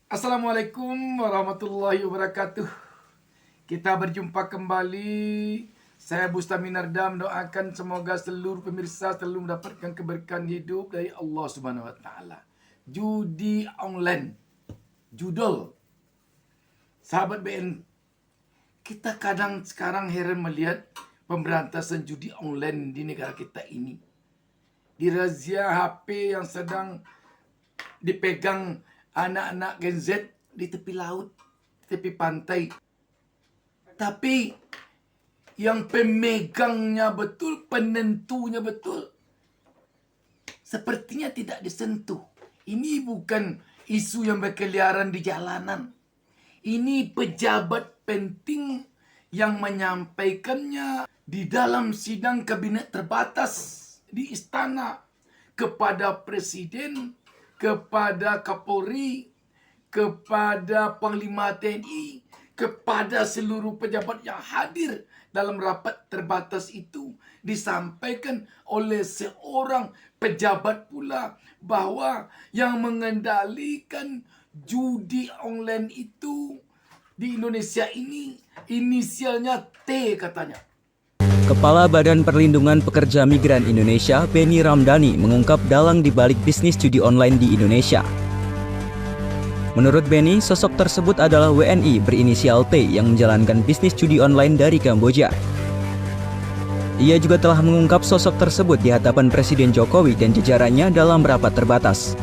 Assalamualaikum warahmatullahi wabarakatuh. Kita berjumpa kembali. Saya Bustami Narda mendoakan semoga seluruh pemirsa selalu mendapatkan keberkahan hidup dari Allah Subhanahu wa taala. Judi online. Judul. Sahabat BN, kita kadang sekarang heran melihat pemberantasan judi online di negara kita ini. Dirazia HP yang sedang dipegang anak-anak Gen Z di tepi laut, tepi pantai. Tapi yang pemegangnya betul, penentunya betul, sepertinya tidak disentuh. Ini bukan isu yang berkeliaran di jalanan. Ini pejabat penting yang menyampaikannya di dalam sidang kabinet terbatas di istana kepada presiden, kepada Kapolri, kepada Panglima TNI, kepada seluruh pejabat yang hadir dalam rapat terbatas itu. Disampaikan oleh seorang pejabat pula bahwa yang mengendalikan judi online itu di Indonesia ini inisialnya T katanya. Kepala Badan Perlindungan Pekerja Migran Indonesia, Benny Ramdhani, mengungkap dalang di balik bisnis judi online di Indonesia. Menurut Benny, sosok tersebut adalah WNI berinisial T yang menjalankan bisnis judi online dari Kamboja. Ia juga telah mengungkap sosok tersebut di hadapan Presiden Jokowi dan jajarannya dalam rapat terbatas.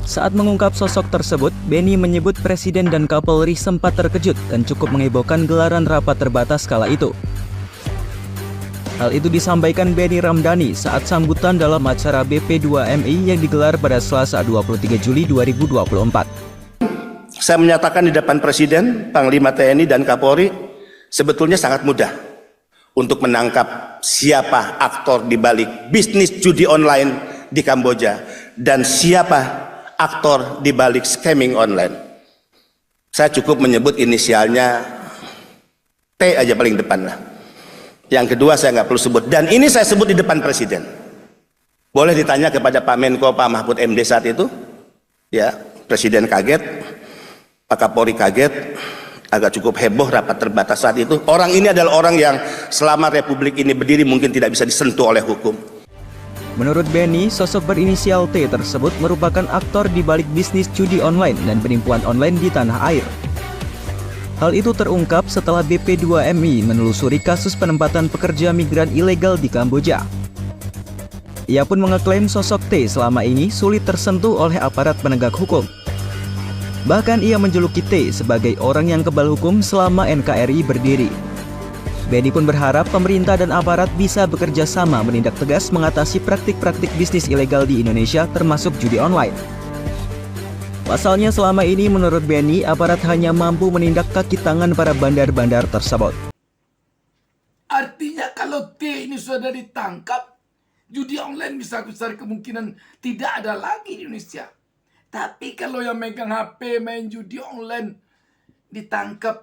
Saat mengungkap sosok tersebut, Benny menyebut Presiden dan Kapolri sempat terkejut dan cukup menghebohkan gelaran rapat terbatas kala itu. Hal itu disampaikan Benny Ramdhani saat sambutan dalam acara BP2MI yang digelar pada Selasa 23 Juli 2024. Saya menyatakan di depan Presiden, Panglima TNI, dan Kapolri, sebetulnya sangat mudah untuk menangkap siapa aktor di balik bisnis judi online di Kamboja dan siapa aktor di balik scamming online. Saya cukup menyebut inisialnya T aja paling depan lah. Yang kedua saya nggak perlu sebut, dan ini saya sebut di depan Presiden. Boleh ditanya kepada Pak Menko, Pak Mahfud MD saat itu, ya, Presiden kaget, Pak Kapolri kaget, agak cukup heboh rapat terbatas saat itu. Orang ini adalah orang yang selama Republik ini berdiri mungkin tidak bisa disentuh oleh hukum. Menurut Benny, sosok berinisial T tersebut merupakan aktor di balik bisnis judi online dan penipuan online di tanah air. Hal itu terungkap setelah BP2MI menelusuri kasus penempatan pekerja migran ilegal di Kamboja. Ia pun mengeklaim sosok T selama ini sulit tersentuh oleh aparat penegak hukum. Bahkan ia menjuluki T sebagai orang yang kebal hukum selama NKRI berdiri. Benny pun berharap pemerintah dan aparat bisa bekerja sama menindak tegas mengatasi praktik-praktik bisnis ilegal di Indonesia termasuk judi online. Pasalnya selama ini menurut Benny, aparat hanya mampu menindak kaki tangan para bandar-bandar tersebut. Artinya kalau T ini sudah ditangkap, judi online bisa besar kemungkinan tidak ada lagi di Indonesia. Tapi kalau yang megang HP main judi online ditangkap,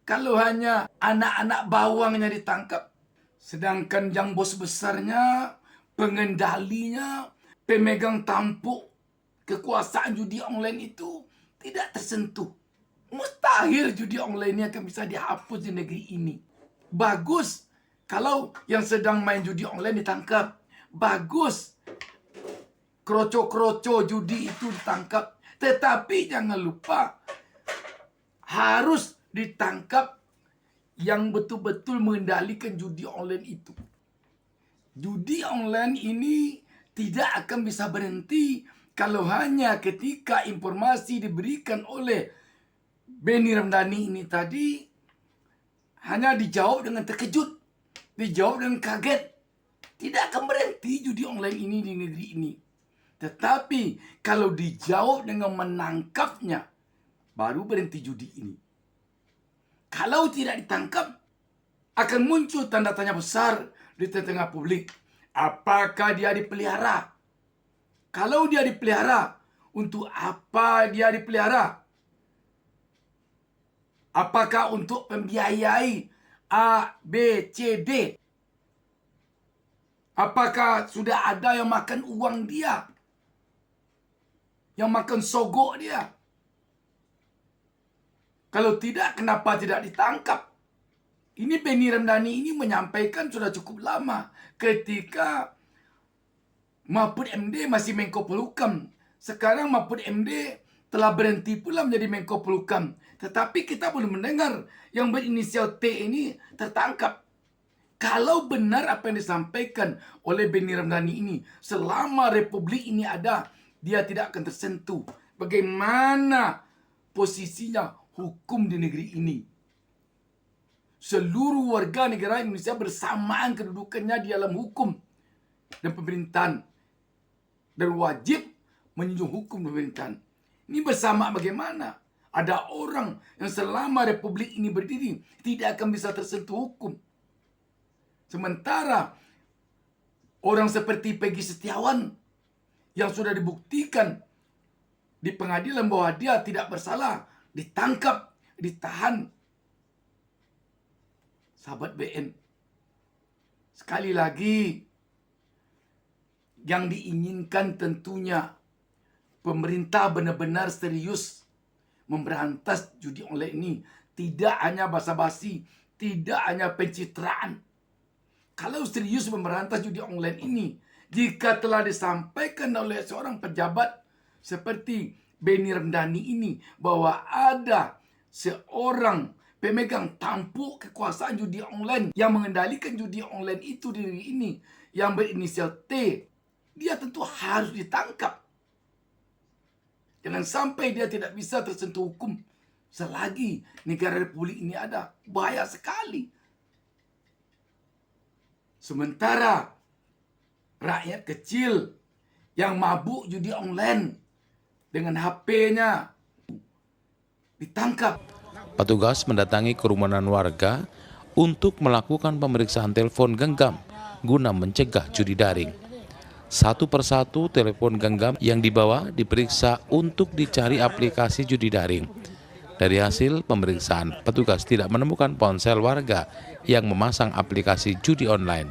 kalau hanya anak-anak bawangnya ditangkap, sedangkan yang bos besarnya, pengendalinya, pemegang tampuk kekuasaan judi online itu tidak tersentuh. Mustahil judi online ini akan bisa dihapus di negeri ini. Bagus kalau yang sedang main judi online ditangkap. Bagus kroco-kroco judi itu ditangkap. Tetapi jangan lupa harus ditangkap yang betul-betul mengendalikan judi online itu. Judi online ini tidak akan bisa berhenti kalau hanya ketika informasi diberikan oleh Benny Ramdhani ini tadi hanya dijawab dengan terkejut, dijawab dengan kaget. Tidak akan berhenti judi online ini di negeri ini. Tetapi kalau dijawab dengan menangkapnya, baru berhenti judi ini. Kalau tidak ditangkap, akan muncul tanda tanya besar di tengah publik. Apakah dia dipelihara? Kalau dia dipelihara, untuk apa dia dipelihara? Apakah untuk membiayai A, B, C, D? Apakah sudah ada yang makan uang dia? yang makan sogok dia. Kalau tidak, kenapa tidak ditangkap? Ini Benny Ramdhani ini menyampaikan sudah cukup lama ketika Mahfud MD masih Menko Polhukam. Sekarang Mahfud MD telah berhenti pula menjadi Menko Polhukam. Tetapi kita belum mendengar yang berinisial T ini tertangkap. Kalau benar apa yang disampaikan oleh Benny Ramdhani ini, selama Republik ini ada, dia tidak akan tersentuh. Bagaimana posisinya hukum di negeri ini? Seluruh warga negara Indonesia bersamaan kedudukannya di dalam hukum dan pemerintahan. Dan wajib menjunjung hukum pemerintahan. Ini bersama bagaimana? Ada orang yang selama Republik ini berdiri tidak akan bisa tersentuh hukum. Sementara orang seperti Peggy Setiawan yang sudah dibuktikan di pengadilan bahwa dia tidak bersalah, ditangkap, ditahan. Sahabat BN, sekali lagi, yang diinginkan tentunya pemerintah benar-benar serius memberantas judi online ini. Tidak hanya basa-basi, tidak hanya pencitraan. Kalau serius memberantas judi online ini, jika telah disampaikan oleh seorang pejabat seperti Benny Ramdhani ini bahwa ada seorang pemegang tampuk kekuasaan judi online yang mengendalikan judi online itu di negeri ini yang berinisial T, dia tentu harus ditangkap. Jangan sampai dia tidak bisa tersentuh hukum selagi negara Republik ini ada. Bahaya sekali. Sementara rakyat kecil yang mabuk judi online dengan HP-nya ditangkap. Petugas mendatangi kerumunan warga untuk melakukan pemeriksaan telepon genggam guna mencegah judi daring. Satu persatu telepon genggam yang dibawa diperiksa untuk dicari aplikasi judi daring. Dari hasil pemeriksaan, petugas tidak menemukan ponsel warga yang memasang aplikasi judi online.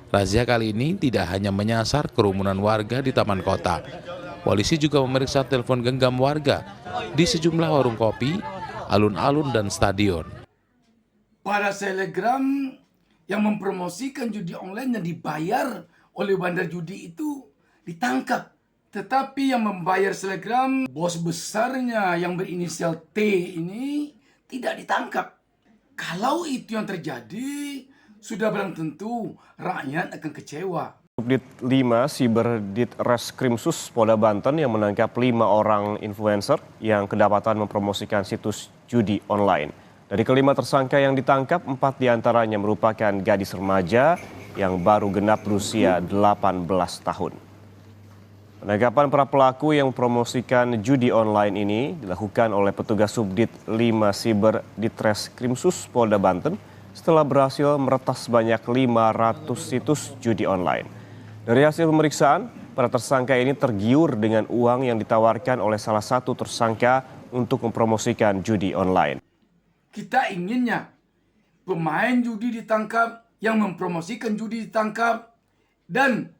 Razia kali ini tidak hanya menyasar kerumunan warga di taman kota. Polisi juga memeriksa telepon genggam warga di sejumlah warung kopi, alun-alun, dan stadion. Para selebgram yang mempromosikan judi online yang dibayar oleh bandar judi itu ditangkap. Tetapi yang membayar selebgram, bos besarnya yang berinisial T ini tidak ditangkap. Kalau itu yang terjadi, sudah barang tentu rakyat akan kecewa. Subdit 5 Siber Ditreskrimsus Polda Banten yang menangkap 5 orang influencer yang kedapatan mempromosikan situs judi online. Dari kelima tersangka yang ditangkap, 4 diantaranya merupakan gadis remaja yang baru genap berusia 18 tahun. Penangkapan para pelaku yang mempromosikan judi online ini dilakukan oleh petugas Subdit 5 Siber Ditreskrimsus Polda Banten setelah berhasil meretas sebanyak 500 situs judi online. Dari hasil pemeriksaan, para tersangka ini tergiur dengan uang yang ditawarkan oleh salah satu tersangka untuk mempromosikan judi online. Kita inginnya pemain judi ditangkap, yang mempromosikan judi ditangkap, dan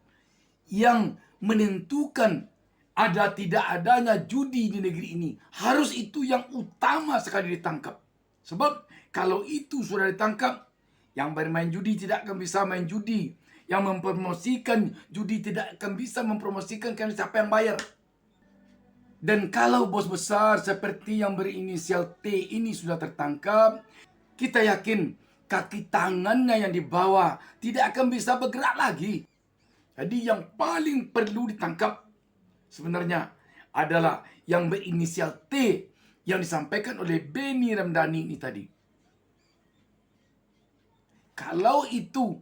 yang menentukan ada tidak adanya judi di negeri ini. Harus itu yang utama sekali ditangkap. Sebab kalau itu sudah ditangkap, yang bermain judi tidak akan bisa main judi. Yang mempromosikan judi tidak akan bisa mempromosikan karena siapa yang bayar. Dan kalau bos besar seperti yang berinisial T ini sudah tertangkap, kita yakin kaki tangannya yang dibawa tidak akan bisa bergerak lagi. Jadi yang paling perlu ditangkap sebenarnya adalah yang berinisial T yang disampaikan oleh Benny Ramdhani ini tadi. Kalau itu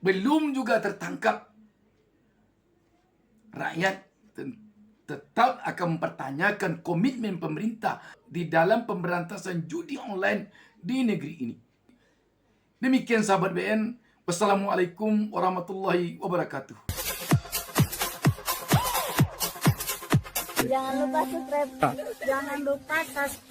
belum juga tertangkap, rakyat tetap akan mempertanyakan komitmen pemerintah di dalam pemberantasan judi online di negeri ini. Demikian sahabat BN. Wassalamualaikum warahmatullahi wabarakatuh. Jangan lupa subscribe. Jangan lupa subscribe.